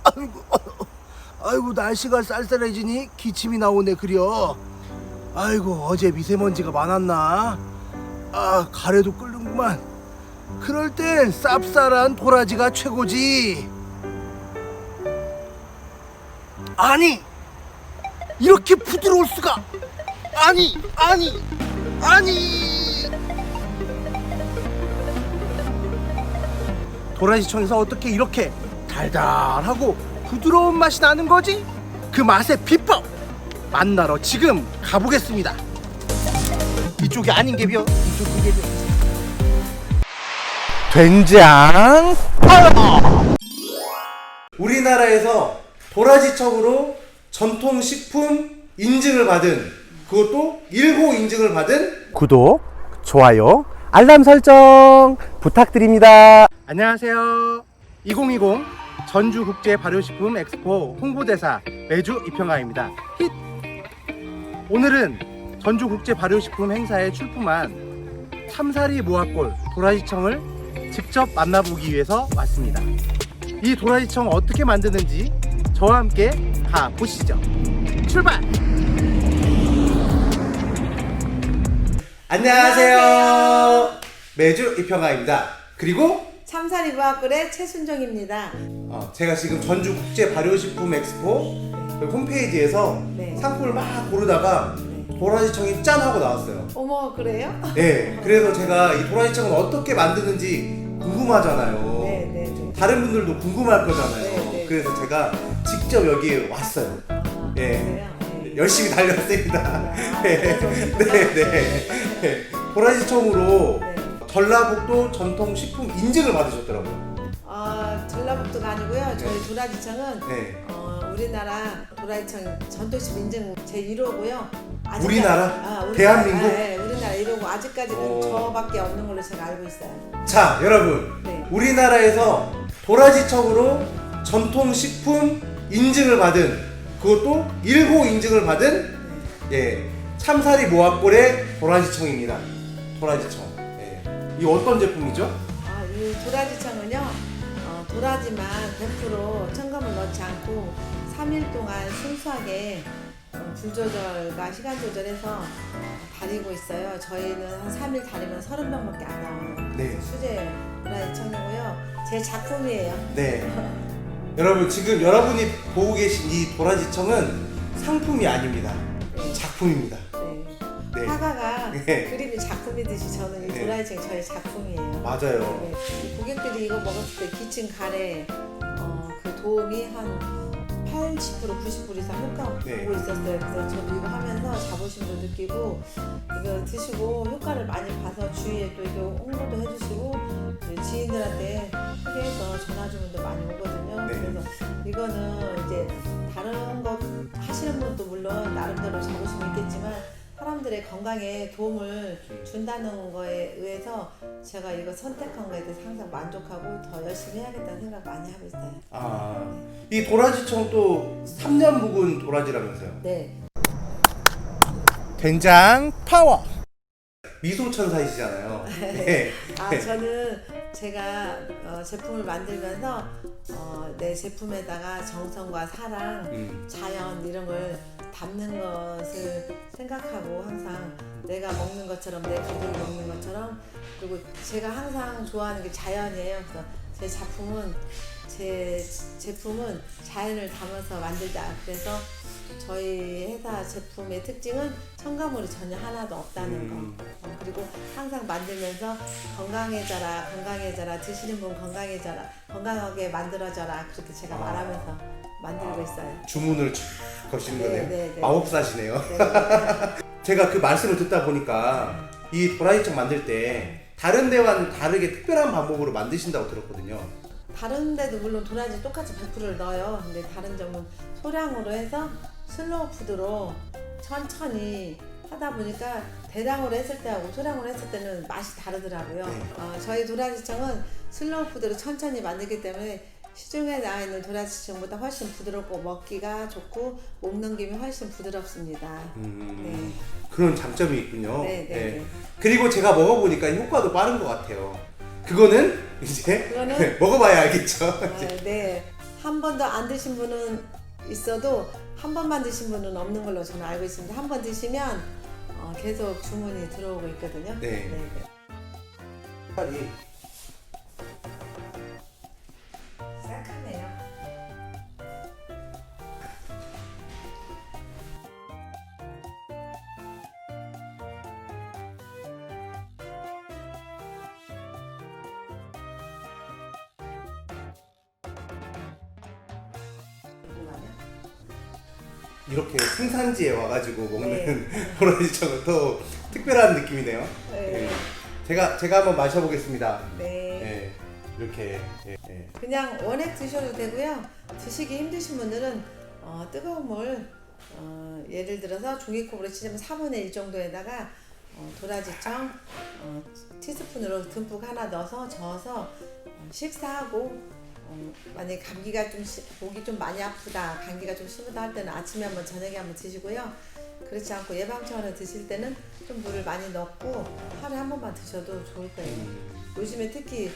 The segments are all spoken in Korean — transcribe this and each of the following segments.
아이고, 아이고 날씨가 쌀쌀해지니 기침이 나오네 그려. 아이고 어제 미세먼지가 많았나? 아 가래도 끓는구만. 그럴 땐 쌉쌀한 도라지가 최고지. 아니 이렇게 부드러울 수가. 아니 도라지청에서 어떻게 이렇게 달달하고 부드러운 맛이 나는 거지? 그 맛의 비법 만나러 지금 가보겠습니다. 이쪽이 아닌 게벼. 이쪽인 게벼. 된장 파워. 우리나라에서 도라지청으로 전통식품 인증을 받은, 그것도 1호 인증을 받은 구독, 좋아요, 알람 설정 부탁드립니다. 안녕하세요. 2020 전주국제발효식품 엑스포 홍보대사 매주 이평아입니다. 힛! 오늘은 전주국제발효식품 행사에 출품한 참사리 모아골 도라지청을 직접 만나보기 위해서 왔습니다. 이 도라지청 어떻게 만드는지 저와 함께 가보시죠. 출발! 안녕하세요. 매주 이평아입니다. 그리고 참사리 무화꿀의 최순정입니다. 제가 지금 전주국제발효식품 엑스포 그 홈페이지에서 네. 상품을 막 고르다가 도라지청이 짠 하고 나왔어요. 어머, 그래요? 네, 그래서 제가 이 도라지청을 어떻게 만드는지 궁금하잖아요. 네. 다른 분들도 궁금할 거잖아요. 네. 그래서 제가 직접 여기에 왔어요. 예. 그래요? 네. 열심히 달렸습니다. 그래서 오셨구나. 네. 도라지청으로 네. 전라북도 전통식품 인증을 받으셨더라고요. 전라북도가 아니고요. 저희 도라지청은 네. 우리나라 도라지청 전통식 인증 제1호고요. 우리나라? 대한민국? 네, 우리나라 1호고 아직까지는 저밖에 없는 걸로 제가 알고 있어요. 자, 여러분. 네. 우리나라에서 도라지청으로 전통식품 인증을 받은, 그것도 1호 인증을 받은 참사리 모아골의 도라지청입니다. 도라지청. 이 어떤 제품이죠? 이 도라지청은요. 도라지만 100% 첨가물 넣지 않고 3일 동안 순수하게 불 조절과 시간 조절해서 다리고 있어요. 저희는 한 3일 다리면 30병밖에 안 나와요. 네. 수제 도라지청이고요. 제 작품이에요. 네. 여러분, 지금 여러분이 보고 계신 이 도라지청은 상품이 아닙니다. 네. 작품입니다. 네. 네. 화가가 네. 그림이 작품이듯이 저는 이 네. 도라지청 저의 작품이에요. 맞아요. 네. 이 고객들이 이거 먹었을 때 기침 가래 그 도움이 한 80% 90% 이상 효과가 네. 보고 있었어요. 그래서 저도 이거 하면서 자부심도 느끼고 이거 드시고 효과를 많이 봐서 주위에 또 이거 홍보도 해주시고 지인들한테 크게 해서 전화주문도 많이 오거든요. 네. 그래서 이거는 이제 다른 것 하시는 분도 물론 나름대로 자부심이 있겠지만 사람들의 건강에 도움을 준다는 거에 의해서 제가 이거 선택한 거에 대해서 항상 만족하고 더 열심히 해야겠다는 생각 많이 하고 있어요. 이 도라지청 또 3년 묵은 도라지라면서요? 네. 된장 파워. 미소천사이시잖아요. 네. 저는 제가 제품을 만들면서 내 제품에다가 정성과 사랑, 자연 이런 걸 담는 것을 생각하고 항상 내가 먹는 것처럼 내 가족이 먹는 것처럼, 그리고 제가 항상 좋아하는 게 자연이에요. 그래서 제 제품은 자연을 담아서 만들자. 그래서 저희 회사 제품의 특징은 첨가물이 전혀 하나도 없다는 거. 그리고 항상 만들면서 건강해져라, 드시는 분 건강해져라, 건강하게 만들어져라, 그렇게 제가 말하면서 만들고 있어요. 주문을 쫙 거시는 거네요. 네. 마법사시네요. 네. 제가 그 말씀을 듣다 보니까 이 도라지청 만들 때 다른 데와는 다르게 특별한 방법으로 만드신다고 들었거든요. 다른 데도 물론 도라지 똑같이 100%를 넣어요. 근데 다른 점은 소량으로 해서 슬로우 푸드로 천천히 하다 보니까 대량으로 했을 때하고 소량으로 했을 때는 맛이 다르더라고요. 네. 저희 도라지청은 슬로우 푸드로 천천히 만들기 때문에 시중에 나와 있는 도라지청보다 훨씬 부드럽고 먹기가 좋고 목 넘김이 훨씬 부드럽습니다. 네. 그런 장점이 있군요. 네. 그리고 제가 먹어보니까 효과도 빠른 것 같아요. 그거는 이제 그거는 먹어봐야 알겠죠. 네. 한 번도 안 드신 분은 있어도 한 번만 드신 분은 없는 걸로 저는 알고 있습니다. 한 번 드시면 계속 주문이 들어오고 있거든요. 네. 색깔이 새카매요. 이렇게 생산지에 와가지고 먹는 보라지청은 또 특별한 느낌이네요. 네. 제가 한번 마셔보겠습니다. 네. 이렇게 그냥 원액 드셔도 되고요. 드시기 힘드신 분들은 뜨거운 물 예를 들어서 종이컵으로 치자면 4분의 1 정도에다가 도라지청 티스푼으로 듬뿍 하나 넣어서 저어서 식사하고 만약에 감기가 좀 목이 좀 많이 아프다, 감기가 좀 심하다 할 때는 아침에 한번 저녁에 한번 드시고요. 그렇지 않고 예방차원으로 드실 때는 좀 물을 많이 넣고 하루에 한 번만 드셔도 좋을 거예요. 요즘에 특히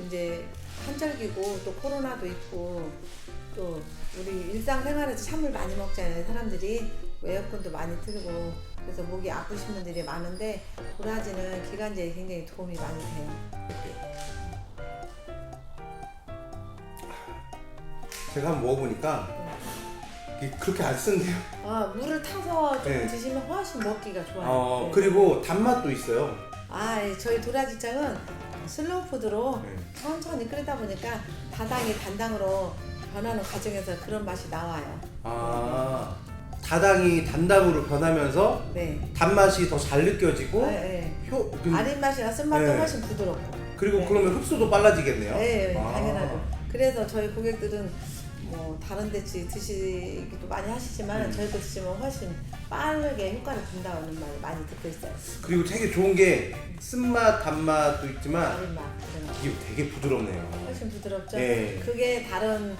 이제 한절기고 또 코로나도 있고 또 우리 일상생활에서 찬물 많이 먹잖아요. 사람들이 에어컨도 많이 틀고 그래서 목이 아프신 분들이 많은데 도라지는 기관지에 굉장히 도움이 많이 돼요. 제가 한번 먹어보니까 이게 그렇게 안 쓴데요. 물을 타서 좀 네. 드시면 훨씬 먹기가 좋아요. 네. 그리고 단맛도 있어요. 저희 도라지청은 슬로우 푸드로 네. 천천히 끓이다 보니까 다당이 단당으로 변하는 과정에서 그런 맛이 나와요. 다당이 단당으로 변하면서 네. 단맛이 더 잘 느껴지고 아린 맛이나 쓴맛도 네. 훨씬 부드럽고. 그리고 네. 그러면 흡수도 빨라지겠네요. 네, 당연하죠. 그래서 저희 고객들은 뭐 다른 데 드시기도 많이 하시지만 저희 거 드시면 훨씬 빠르게 효과를 준다는 말 많이 듣고 있어요. 그리고 되게 좋은 게 쓴맛, 단맛도 있지만 아린 맛 이런 거. 이게 되게 부드럽네요. 훨씬 부드럽죠. 네. 그게 다른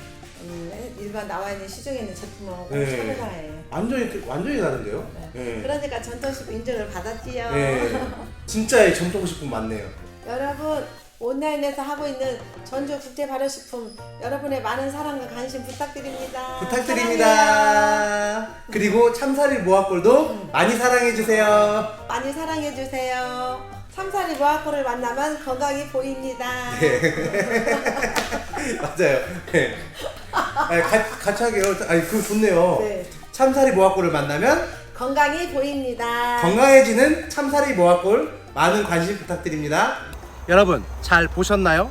일반 나와 있는 시중에 있는 제품하고 꼭 네. 차별화예요. 완전히 다른데요? 네. 그러니까 전통식품 인증을 받았지요. 네. 진짜의 전통식품 맞네요. 여러분 온라인에서 하고 있는 전주 국제 발효식품 여러분의 많은 사랑과 관심 부탁드립니다. 부탁드립니다. 그리고 참사리 모아골도 많이 사랑해주세요. 많이 사랑해 주세요. 참사리 모아코를 만나면 건강이 보입니다. 맞아요. 네. 같이 하게요. 그거 좋네요. 네. 참사리 모아골을 만나면 건강이 보입니다. 건강해지는 참사리 모아골 많은 관심 부탁드립니다. 여러분 잘 보셨나요?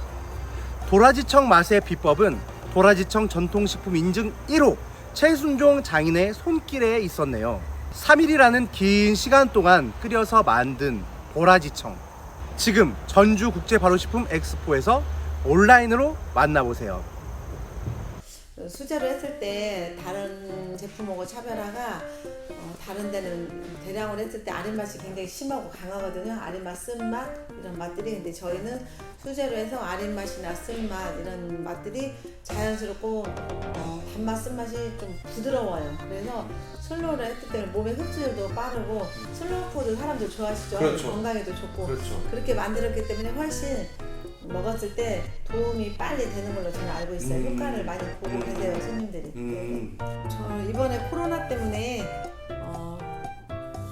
도라지청 맛의 비법은 도라지청 전통식품 인증 1호 최순종 장인의 손길에 있었네요. 3일이라는 긴 시간 동안 끓여서 만든 도라지청, 지금 전주국제발효식품 엑스포에서 온라인으로 만나보세요. 수제로 했을 때 다른 제품하고 차별화가 다른 데는 대량으로 했을 때 아린 맛이 굉장히 심하고 강하거든요. 아린 맛, 쓴맛 이런 맛들이. 근데 저희는 수제로 해서 아린 맛이나 쓴맛 이런 맛들이 자연스럽고 단맛, 쓴맛이 좀 부드러워요. 그래서 슬로우로 했기 때문에 몸의 흡수율도 빠르고 슬로우 푸드 사람들 좋아하시죠? 그렇죠. 건강에도 좋고 그렇죠. 그렇게 만들었기 때문에 훨씬 먹었을 때 도움이 빨리 되는 걸로 저는 알고 있어요. 효과를 많이 보고 계세요, 손님들이. 저 이번에 코로나 때문에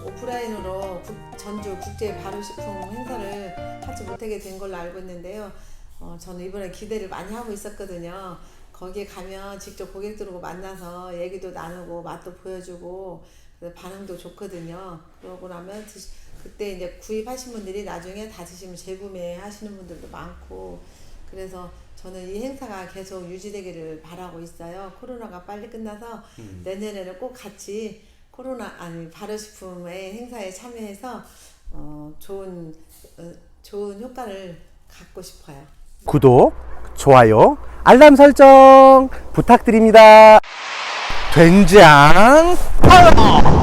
오프라인으로 전주 국제 발효식품 행사를 하지 못하게 된 걸로 알고 있는데요. 저는 이번에 기대를 많이 하고 있었거든요. 거기에 가면 직접 고객들하고 만나서 얘기도 나누고 맛도 보여주고 반응도 좋거든요. 그러고 나면 그때 이제 구입하신 분들이 나중에 다 드시면 재구매하시는 분들도 많고, 그래서 저는 이 행사가 계속 유지되기를 바라고 있어요. 코로나가 빨리 끝나서 내년에는 꼭 같이 발효식품의 행사에 참여해서 좋은 효과를 갖고 싶어요. 구독, 좋아요, 알람 설정 부탁드립니다. 된장 파워!